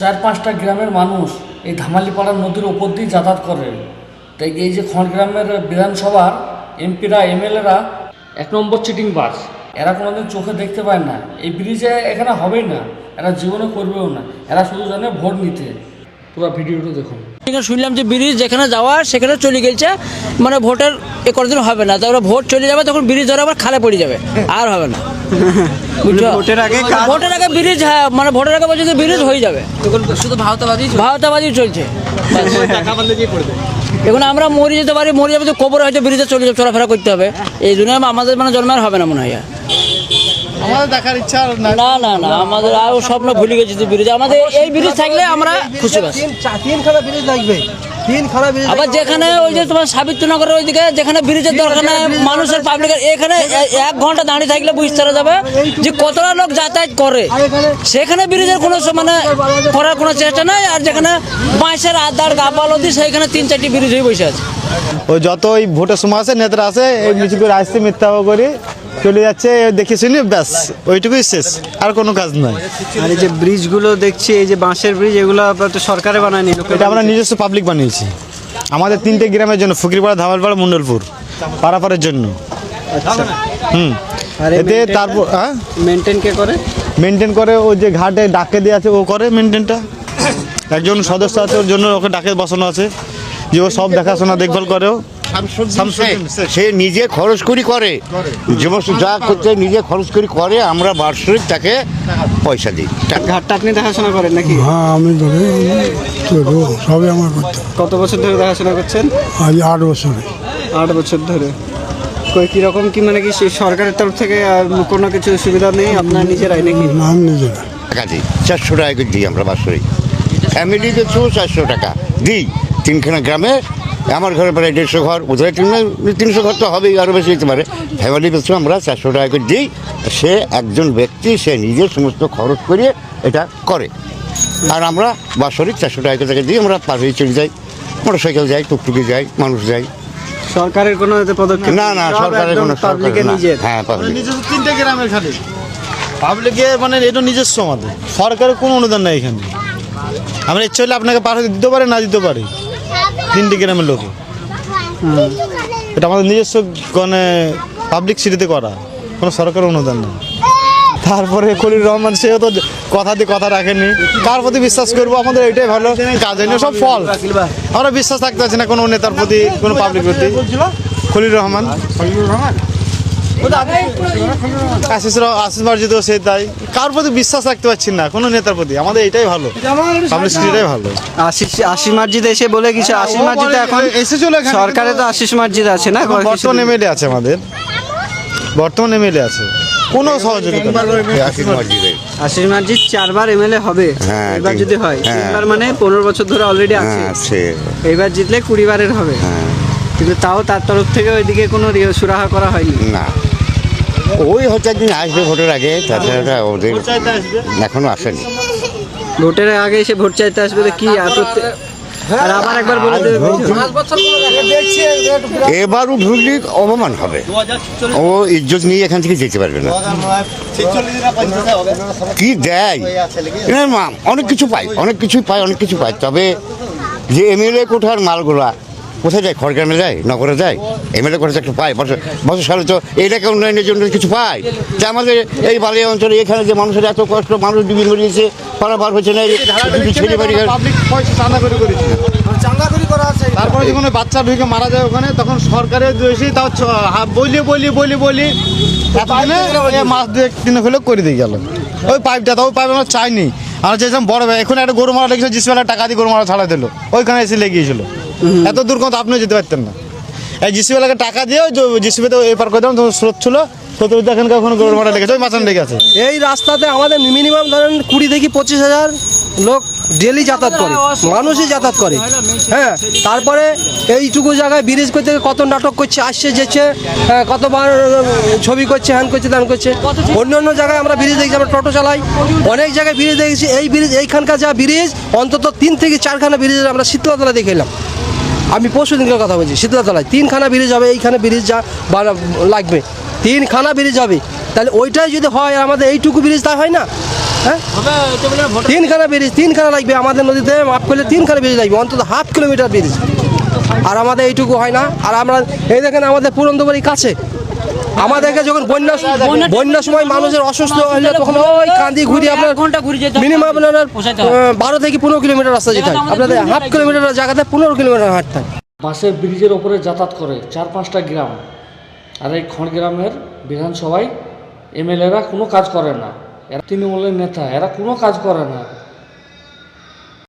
4-5টা গ্রামের মানুষ এই ধামালিপাড়া নদীর ওপর দিয়ে যাতায়াত করে। তাই এই যে খড়গ্রামের বিধানসভার এমপিরা এমএলএরা 1 নম্বর চিটিং বাস, এরা কোনোদিন চোখে দেখতে পায় না। এই ব্রিজে এখানে হবেই না, এরা জীবনে করবেও না, এরা শুধু জানে ভোট নিতে। পুরো ভিডিওটা দেখুন। এখানে শুনলাম যে ব্রিজ যেখানে যাওয়ার সেখানে চলে গেছে, মানে ভোটের এ কোনোদিন হবে না। তারপরে ভোট চলে যাবে, তখন ব্রিজ ধরে আবার খালে পড়ে যাবে, আর হবে না। ভোটের আগে ব্রিজ, হ্যাঁ মানে ভোটের আগে পর্যন্ত ব্রিজ হয়ে যাবে। শুধু ভাওতাবাজি চলছে। এখন আমরা মরে যেতে পারি, মরে যাবে তো কবর হয়তো ব্রিজে চলে যাবে, চলাফেরা করতে হবে। এই জন্য আমাদের মানে জন্মের হবে না মনে হয়। আমাদের দেখার ইচ্ছা না না না, আমাদের আরো স্বপ্ন ভুলে গেছি যে ব্রিজ, আমাদের এই ব্রিজ থাকলে আমরা খুশি আছি। তিনখানা ব্রিজ লাগবে, তিনখানা ব্রিজ। আবার যেখানে ওই যে তোমার সাবিত্রনগরের ওইদিকে যেখানে ব্রিজের দরকার নেই, মানুষের পাবলিকের এখানে 1 ঘন্টা দাঁড়িয়ে থাকলে বুঝতে যাবে যে কতটা লোক যাতায়াত করে। সেখানে ব্রিজের কোনো মানে করার কোনো চেষ্টা নাই। আর যেখানে বাঁশের আদার গাপালতি সেইখানে 3-4টি ব্রিজ হয়ে বসে আছে। ওই যত ওই ভোটের সময় আছে নেতারা আছে, এই মিছিল করে আসছে, মিথ্যা করে চলে যাচ্ছে, দেখে শুনি ব্যাস ওইটুকুই শেষ, আর কোনো কাজ নয়। আর এই যে ব্রিজগুলো দেখছি, এই যে বাঁশের ব্রিজ, এগুলো তো সরকারে বানায়নি, এটা আমরা নিজস্ব পাবলিক বানিয়েছি আমাদের 3টে গ্রামের জন্য, ফকিরপাড়া, ধামালপাড়া, মন্ডলপুর, পারাপাড়ের জন্য। আর এতে তারপর মেনটেন কে করে? মেনটেন করে ওই যে ঘাটে ডাকে দিয়ে আছে, ও করে মেনটেনটা। একজন সদস্য আছে, ওর জন্য ওকে ডাকে বসানো আছে, যে ও সব দেখাশোনা দেখভাল করেও। সে নিজে খরচ করি করে, যেমন যা করতে নিজে খরচ করি করে, আমরা বার্ষিক তাকে পয়সা দিই। ঘাটটা আপনি দেখাশোনা করেন নাকি? হ্যাঁ, আমি সবই আমার করতে। কত বছর ধরে দেখাশোনা করছেন? আজ 8 বছরে। 8 বছর ধরে। কিরকম কি মানে কি সরকারের তরফ থেকে কোনো কিছু সুবিধা নেই, আপনার নিজেরাই নাকি? নাম নিজেরা টাকা দিই, 400 টাকা করে দিই আমরা বার্ষিক। ফ্যামিলিতে 400 টাকা দিই। 3খানা গ্রামে, আমার ঘরে প্রায় 150 ঘর, ওদের 300 ঘর তো হবেই, আরও বেশি দিতে পারে। ফ্যামিলি পেছনে আমরা 400 টাকা করে দিই। সে একজন ব্যক্তি, সে নিজে সমস্ত খরচ করিয়ে এটা করে। আর আমরা বাৎসরিক 400 টাকা করে দিই। আমরা পার হয়ে চলে যাই, মোটরসাইকেল যাই, টুকটুকি যাই, মানুষ যাই। সরকারের কোনো পদক্ষেপ? না না, সরকারের কোনো পাবলিকের নিজের। হ্যাঁ, পাবলিক নিজস্ব 3টে গ্রামের খালি পাবলিকের, মানে এটা নিজস্ব আমাদের, সরকারের কোনো অনুদান নেই এখানে। আমরা ইচ্ছে হলে আপনাকে পার হয়ে দিতে পারে, না দিতে পারি, 3টে গ্রামের লোকে। এটা আমাদের নিজস্ব মানে পাবলিক সিটিতে করা, কোনো সরকারের অনুদান নেই। তারপরে খলিল রহমান, সেও তো কথা দিয়ে কথা রাখেনি। কার প্রতি বিশ্বাস করবো? আমাদের এটাই ভালো কাজ, হয়নি সব ফল। আমরা বিশ্বাস থাকতে পারছি না কোনো নেতার প্রতি, কোনো পাবলিক প্রতি। খলিল রহমান, আশিস মার্জিত, সে তাই। কার প্রতি বিশ্বাস রাখতে পারছি না, কোনো নেতার প্রতি। আমাদের এটাই ভালো, পাবলিক সিটিটাই ভালো। আশিস মার্জিদ এসে বলে কিছু? আশিস মার্জিদ এখন এসে চলে, সরকারে তো আশিস মার্জিদ আছে না, বর্তমান এমএলএ আছে আমাদের, বর্তমান এমএলএ আছে, কোনো সহযোগিতা। আশিস মার্জিদ 4বার এমএলএ হবে, এবার যদি হয় 3বার, মানে 15 বছর ধরে অলরেডি আছে। এবার জিতলে 20 বারের হবে। কিন্তু তাও তার তরফ থেকে ওইদিকে কোনো সুরাহা করা হয়নি না। ওই হচ্ছে একদিন আসবে ভোটের আগে, তাছাড়া ওদের এখনো আসেনি। ভোটের আগে এসে ভোট চাইতে আসবে তো কি? আর আবার একবার বলে দেবে, এবারও ঢুকলে অপমান হবে, ও ইজ্জত নিয়ে এখান থেকে যেতে পারবে না। কি দেয় অনেক কিছু পাই, অনেক কিছুই পাই, অনেক কিছু পাই। তবে যে এমএলএ কোঠার মালগুলা কোথায় যায়? খড়গ্রামে যায়, নগরে যায়। এমএলএ কোথায় একটা পায়, বছর সালে তো এইটাকে উন্নয়নের জন্য কিছু পায়। যে আমাদের এই বালিয়া অঞ্চলে এখানে যে মানুষের এত কষ্ট, মানুষ ডুবি মরিয়েছে, পারাপার হচ্ছে না, ছেলে বাড়ি তারপরে যখন বাচ্চা ঢুকে মারা যায় ওখানে, তখন সরকারের দোষী, তাও বলি এতদিনে মাস 2-3 হলেও করে দিয়ে গেল ওই পাইপটা। তো ওই পাইপ আমরা চাইনি, আমরা চাইছিলাম বড় ভাই। এখন একটা গরু মারা লেগেছিল, জিসিবেলা টাকা দিয়ে গরু মারা ছাড়া দিল, ওইখানে এসে লেগিয়েছিল। এত দূর কথা আপনিও যেতে পারতেন না। এই জিসিবেলাকে টাকা দিয়ে জিসিবিতে এপার করে দিলাম, তখন স্রোত ছিল, এখানকার ওখানে গরু মারা লেগেছে, ওই মাছান লেগেছে। এই রাস্তাতে আমাদের মিনিমাম ধরেন 20 থেকে 25,000 লোক ডেলি যাতায়াত করে, মানুষই যাতায়াত করে। হ্যাঁ, তারপরে এইটুকু জায়গায় ব্রিজ করতে কত নাটক করছে, আসছে যেছে, কতবার ছবি করছে, হ্যান করছে, ত্যান করছে। অন্য অন্য জায়গায় আমরা ব্রিজ দেখছি, আমরা টোটো চালাই, অনেক জায়গায় ব্রিজ দেখেছি। এই ব্রিজ, এইখানকার যা ব্রিজ, অন্তত 3 থেকে 4খানা ব্রিজ আমরা শীতলাতলা দেখে এলাম। আমি পরশু দিনকার কথা বলছি, শীতলাতলায় 3খানা ব্রিজ হবে, এইখানে ব্রিজ যা লাগবে 3খানা ব্রিজ হবে। তাহলে ওইটাই যদি হয়, আমাদের এইটুকু ব্রিজ তা হয় না। হ্যাঁ তিনখানা লাগবে আমাদের নদীতে, মাপ করলে 3খানা ব্রিজ লাগবে, অন্তত 1/2 কিলোমিটার ব্রিজ। আর আমাদের এইটুকু হয় না। আর আমরা এই দেখেন আমাদের পুরন্দবাড়ি কাছে, আমাদেরকে যখন বন্যার সময় মানুষের অসুস্থ হলে তখন ওই কান্দি ঘুরে আপনার মিনিমাম আপনার 12 থেকে 15 কিলোমিটার রাস্তা যেতে হয়, আপনাদের 1/2 কিলোমিটার জায়গাতে 15 কিলোমিটার হাঁটতে হয়। বাসের ব্রিজের ওপরে যাতায়াত করে 4-5টা গ্রাম, আর এই খড়গ্রামের বিধানসভায় এমএলএরা কোনো কাজ করে না, এরা তৃণমূলের নেতা, এরা কোনো কাজ করে না।